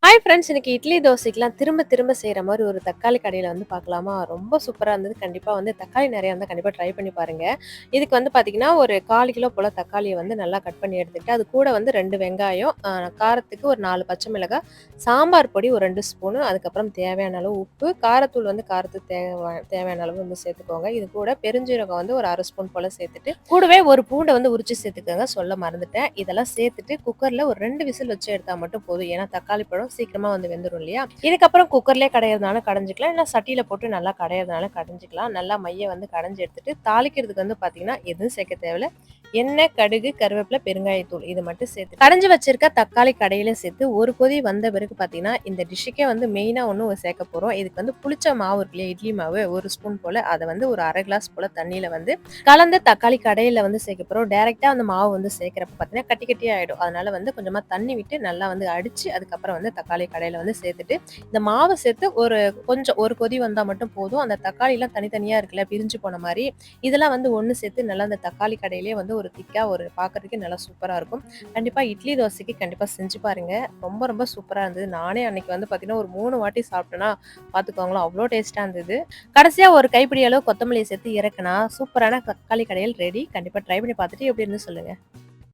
Hi friends! இன்னைக்கு இட்லி, தோசைக்கலாம் திரும்ப திரும்ப செய்ற மாரி ஒரு தக்காளி கடையில வந்து பார்க்கலாமா? ரொம்ப சூப்பரா இருந்தது. கண்டிப்பா வந்து தக்காளி நெறையா இருந்தா கண்டிப்பா ட்ரை பண்ணி பாருங்க. இதுக்கு வந்து பார்த்தீங்கன்னா, ஒரு 1/4 கிலோ போல தக்காளிய வந்து நல்லா கட் பண்ணி எடுத்துக்கிட்டு, அது கூட வந்து 2 வெங்காயம், காரத்துக்கு ஒரு 4 பச்சை மிளகாய், சாம்பார் பொடி ஒரு 2 ஸ்பூனு, அதுக்கப்புறம் தேவையான அளவு உப்பு, காரத்தூள் வந்து காரத்துக்கு தேவையான அளவு வந்து சேர்த்துக்கோங்க. இது கூட பெருஞ்சீரகம் வந்து ஒரு 1/2 ஸ்பூன் போல சேர்த்துட்டு, கூடவே ஒரு பூண்ட வந்து உரிச்சு சேர்த்துக்கோங்க. சொல்ல மறந்துட்டேன். இதெல்லாம் சேர்த்துட்டு குக்கர்ல ஒரு 2 விசில் வச்சு எடுத்தா மட்டும் போதும். ஏன்னா தக்காளி பழம் சீக்கிரமா வந்து வெந்துரும் இல்லையா? இதுக்கப்புறம் குக்கர்லயே கடையறதுனாலும் கடைஞ்சுக்கலாம். இல்ல சட்டியில போட்டு நல்லா கடையறதுனாலும் கடைஞ்சுக்கலாம். நல்லா மைய வந்து கடைஞ்சு எடுத்துட்டு, தாளிக்கிறதுக்கு வந்து பார்த்தீங்கன்னா, எதுவும் சேர்க்க தேவையில்ல. எண்ணெய், கடுகு, கருவேப்பிலை, பெருங்காயத்தூள் இது மட்டும் சேர்த்து கடைஞ்சு வச்சிருக்க தக்காளி கடையில சேர்த்து ஒரு கொதி வந்த பிறகு பார்த்தீங்கன்னா, இந்த டிஷ்ஷுக்கே வந்து மெயினா ஒண்ணு சேர்க்க போறோம். இதுக்கு வந்து புளிச்ச மாவு இருக்கு இல்லையா? இட்லி மாவு 1 ஸ்பூன் போல அத வந்து ஒரு 1/2 கிளாஸ் போல தண்ணீல வந்து கலந்து தக்காளி கடையில வந்து சேர்க்க போறோம். டைரக்ட்டா அந்த மாவு வந்து சேர்க்கிறப்ப பார்த்தீங்கன்னா, கட்டி கட்டியா ஆயிடும். அதனால வந்து கொஞ்சமா தண்ணி விட்டு நல்லா வந்து அடிச்சு, அதுக்கப்புறம் வந்து தக்காளி கடையில வந்து சேர்த்துட்டு, இந்த மாவு சேர்த்து கொஞ்சம் ஒரு கொதி வந்தா மட்டும் போதும். அந்த தக்காளிலாம் தனித்தனியா இருக்குல்ல, பிரிஞ்சு போன மாரி, இதெல்லாம் வந்து ஒண்ணு சேர்த்து நல்லா அந்த தக்காளி கடையிலேயே வந்து ஒரு திக்கா ஒரு பார்க்கறதுக்கே நல்லா சூப்பரா இருக்கும். கண்டிப்பா இட்லி, தோசைக்கு கண்டிப்பா செஞ்சு பாருங்க. ரொம்ப ரொம்ப சூப்பரா இருந்தது. நானே அன்னைக்கு வந்து பார்த்தீங்கன்னா, ஒரு 3 வாட்டி சாப்பிட்டேன்னா பார்த்துக்கோங்களேன், அவ்ளோ டேஸ்ட்டா இருந்தது. கடைசியா ஒரு கைப்பிடி அளவு கொத்தமல்லிய சேர்த்து இறக்குனா, சூப்பரான தக்காளி கடையல் ரெடி. கண்டிப்பா ட்ரை பண்ணி பார்த்துட்டு எப்படி இருந்துன்னு சொல்லுங்க.